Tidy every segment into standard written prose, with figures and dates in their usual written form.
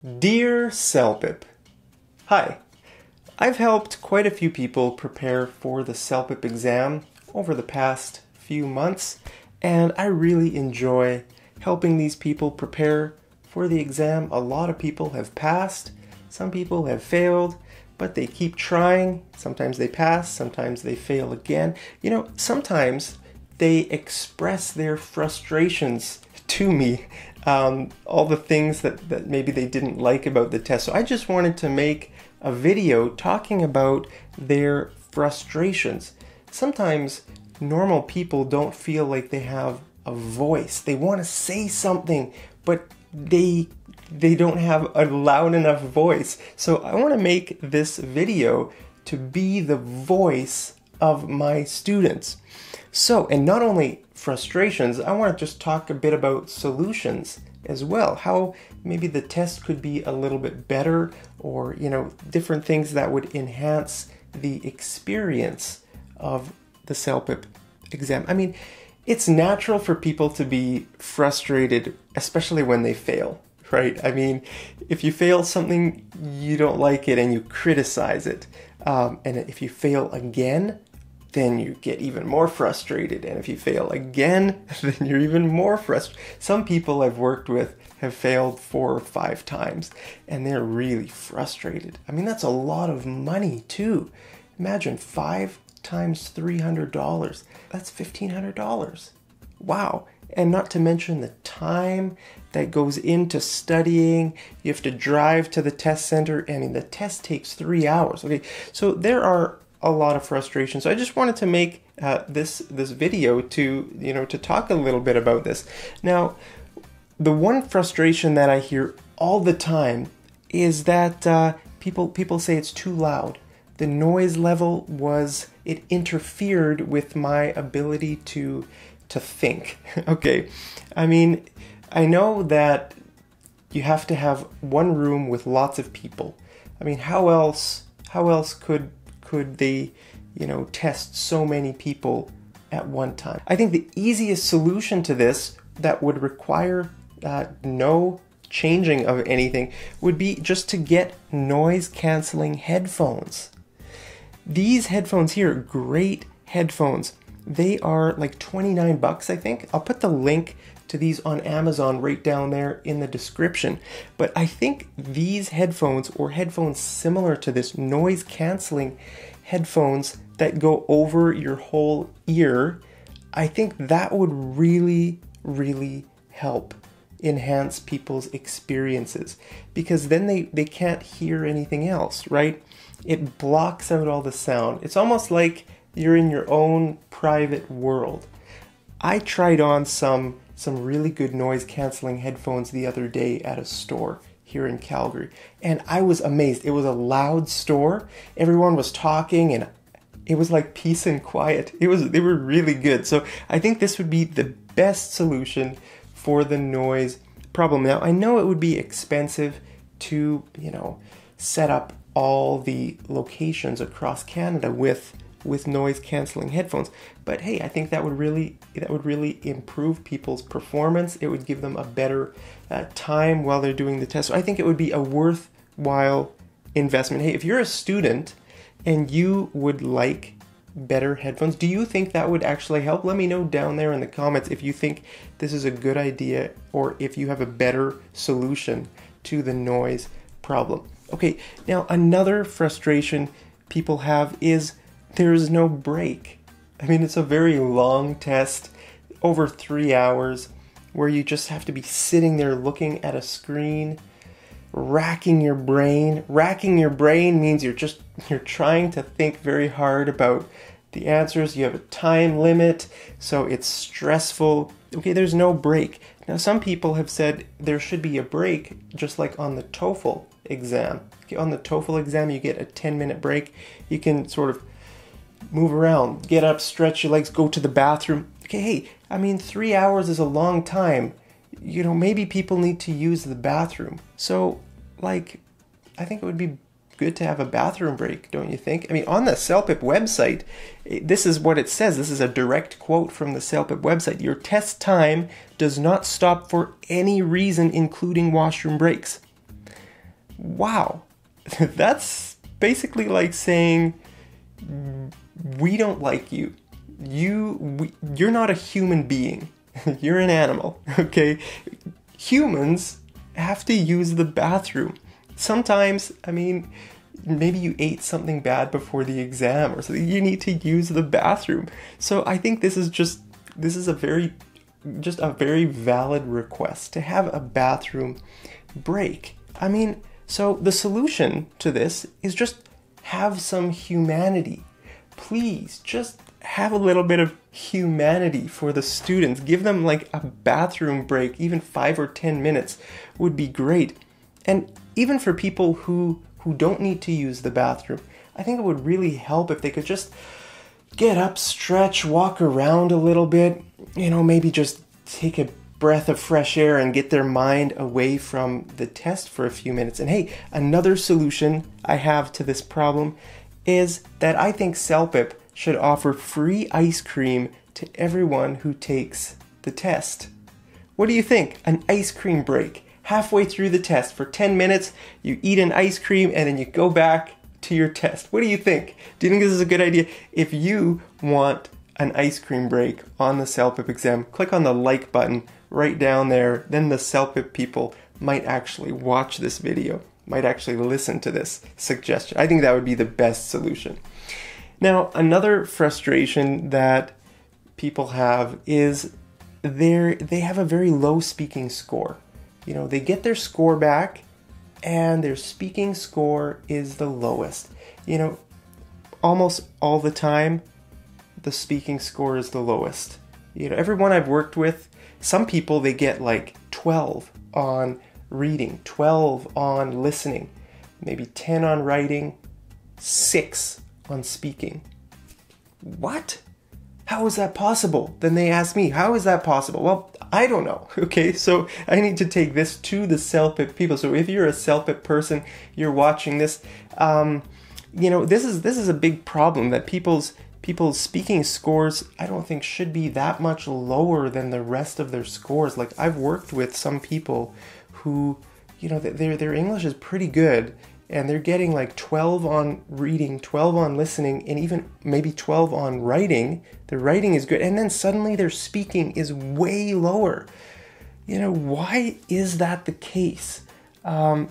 Dear CELPIP, hi. I've helped quite a few people prepare for the CELPIP exam over the past few months, and I really enjoy helping these people prepare for the exam. A lot of people have passed, some people have failed, but they keep trying. Sometimes they pass, sometimes they fail again. Sometimes they express their frustrations to me, all the things that maybe they didn't like about the test. So I just wanted to make a video talking about their frustrations. Sometimes normal people don't feel like they have a voice. They want to say something, but they don't have a loud enough voice. So I want to make this video to be the voice of my students. So, and not only frustrations, I want to just talk a bit about solutions as well. How maybe the test could be a little bit better, or, different things that would enhance the experience of the CELPIP exam. I mean, it's natural for people to be frustrated, especially when they fail, right? I mean, if you fail something, you don't like it and you criticize it. And if you fail again, then you get even more frustrated. And if you fail again, then you're even more frustrated. Some people I've worked with have failed 4 or 5 times, and they're really frustrated. I mean, that's a lot of money too. Imagine 5 times $300. That's $1,500. Wow. And not to mention the time that goes into studying. You have to drive to the test center, and the test takes 3 hours. Okay, so there are a lot of frustration. So I just wanted to make this video to talk a little bit about this. Now, the one frustration that I hear all the time is that people say it's too loud. The noise level it interfered with my ability to think. Okay, I mean, I know that you have to have one room with lots of people. I mean, how else could they, test so many people at one time? I think the easiest solution to this, that would require no changing of anything, would be just to get noise canceling headphones. These headphones here, great headphones. They are like $29, I think. I'll put the link to these on Amazon right down there in the description. But I think these headphones, or headphones similar to this, noise canceling headphones that go over your whole ear, I think that would really, really help enhance people's experiences, because then they can't hear anything else, right? It blocks out all the sound. It's almost like you're in your own private world. I tried on some really good noise canceling headphones the other day at a store here in Calgary, and I was amazed. It was a loud store. Everyone was talking, and it was like peace and quiet. They were really good. So I think this would be the best solution for the noise problem. Now, I know it would be expensive to, set up all the locations across Canada with noise canceling headphones, but hey, I think that would really improve people's performance. It would give them a better time while they're doing the test. So I think it would be a worthwhile investment. Hey, if you're a student and you would like better headphones, do you think that would actually help? Let me know down there in the comments if you think this is a good idea, or if you have a better solution to the noise problem. Okay, now another frustration people have is there's no break. I mean, it's a very long test, over 3 hours, where you just have to be sitting there looking at a screen, racking your brain. Racking your brain means you're trying to think very hard about the answers. You have a time limit, so it's stressful. Okay, there's no break. Now, some people have said there should be a break, just like on the TOEFL exam. Okay, on the TOEFL exam, you get a 10-minute break. You can sort of move around, get up, stretch your legs, go to the bathroom. Okay, hey, I mean, 3 hours is a long time. Maybe people need to use the bathroom. So, I think it would be good to have a bathroom break, don't you think? I mean, on the CELPIP website, this is what it says. This is a direct quote from the CELPIP website. Your test time does not stop for any reason, including washroom breaks. wow, that's basically like saying, we don't like you. You're not a human being. You're an animal, okay? Humans have to use the bathroom. Sometimes, I mean, maybe you ate something bad before the exam or something. You need to use the bathroom. So I think this is a very valid request to have a bathroom break. I mean, so the solution to this is just have some humanity. Please, just have a little bit of humanity for the students. Give them like a bathroom break, even 5 or 10 minutes would be great. And even for people who don't need to use the bathroom, I think it would really help if they could just get up, stretch, walk around a little bit, maybe just take a breath of fresh air and get their mind away from the test for a few minutes. And hey, another solution I have to this problem is that I think CELPIP should offer free ice cream to everyone who takes the test. What do you think? An ice cream break. Halfway through the test for 10 minutes, you eat an ice cream and then you go back to your test. What do you think? Do you think this is a good idea? If you want an ice cream break on the CELPIP exam, click on the like button right down there. Then the CELPIP people might actually watch this video, might actually listen to this suggestion. I think that would be the best solution. Now, another frustration that people have is they have a very low speaking score. They get their score back and their speaking score is the lowest. Almost all the time, the speaking score is the lowest. Everyone I've worked with, some people, they get like 12 on reading, 12 on listening, maybe 10 on writing, 6 on speaking. What? How is that possible? Then they ask me, how is that possible? Well, I don't know. Okay, so I need to take this to the CELPIP people. So if you're a CELPIP person, you're watching this, this is a big problem that people's speaking scores, I don't think, should be that much lower than the rest of their scores. Like, I've worked with some people who, their English is pretty good, and they're getting like 12 on reading, 12 on listening, and even maybe 12 on writing. Their writing is good, and then suddenly their speaking is way lower. Why is that the case? I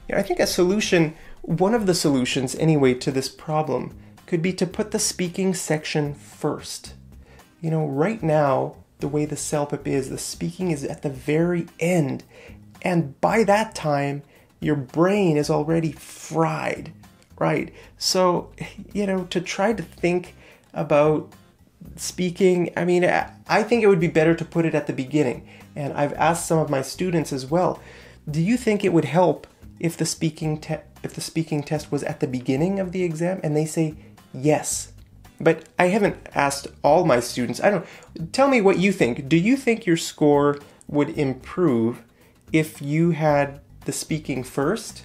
think a solution, one of the solutions anyway to this problem, could be to put the speaking section first. Right now, the way the CELPIP is, the speaking is at the very end, and by that time, your brain is already fried, right? So, to try to think about speaking, I think it would be better to put it at the beginning. And I've asked some of my students as well, do you think it would help if the speaking test was at the beginning of the exam? And they say yes. But I haven't asked all my students. Tell me what you think. Do you think your score would improve if you had the speaking first?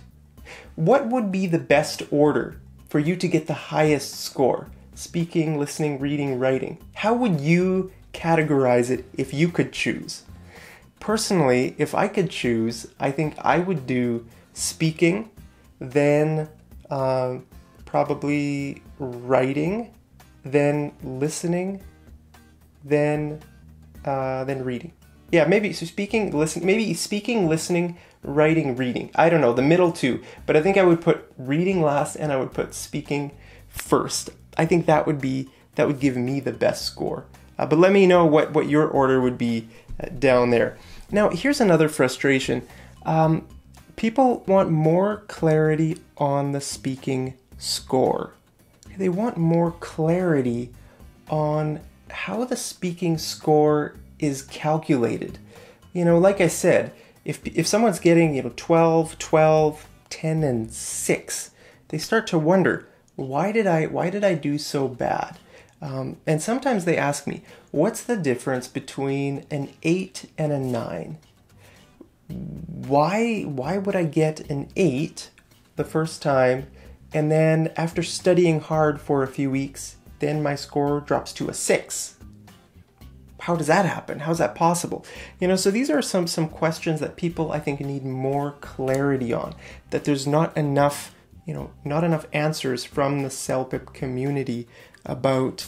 What would be the best order for you to get the highest score? Speaking, listening, reading, writing. How would you categorize it if you could choose? Personally, if I could choose, I think I would do speaking, then probably writing, then listening, then reading. Yeah, maybe so speaking, listening, writing, reading. I don't know, the middle two. But I think I would put reading last and I would put speaking first. I think that would give me the best score. But let me know what your order would be down there. Now, here's another frustration. People want more clarity on the speaking score. They want more clarity on how the speaking score is calculated. Like I said, if someone's getting 12, 10, and 6, they start to wonder, why did I do so bad? And sometimes they ask me, what's the difference between an 8 and a 9? Why would I get an 8 the first time, and then after studying hard for a few weeks, then my score drops to a 6? how does that happen? How's that possible? So these are some questions that people, I think, need more clarity on, that there's not enough answers from the CELPIP community about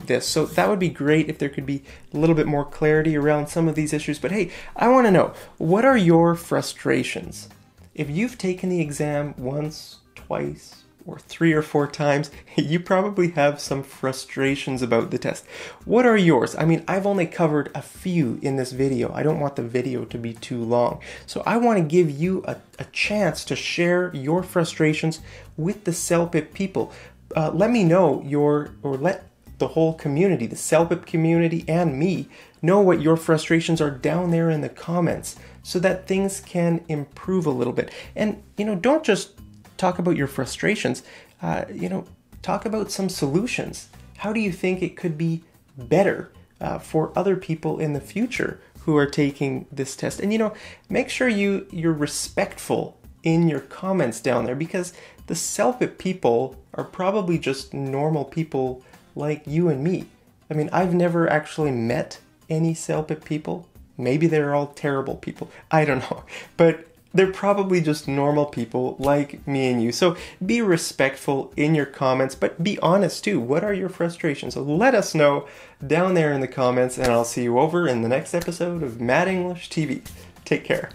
this. So that would be great if there could be a little bit more clarity around some of these issues. But hey, I want to know, what are your frustrations? If you've taken the exam once, twice, or 3 or 4 times, you probably have some frustrations about the test. What are yours? I mean, I've only covered a few in this video. I don't want the video to be too long. So I want to give you a chance to share your frustrations with the CELPIP people. Let me know let the whole community, the CELPIP community and me, know what your frustrations are down there in the comments so that things can improve a little bit. And, don't just talk about your frustrations, talk about some solutions. How do you think it could be better for other people in the future who are taking this test? And, make sure you're respectful in your comments down there, because the CELPIP people are probably just normal people like you and me. I mean, I've never actually met any CELPIP people. Maybe they're all terrible people. I don't know. But they're probably just normal people like me and you. So be respectful in your comments, but be honest too. What are your frustrations? So let us know down there in the comments, and I'll see you over in the next episode of Mad English TV. Take care.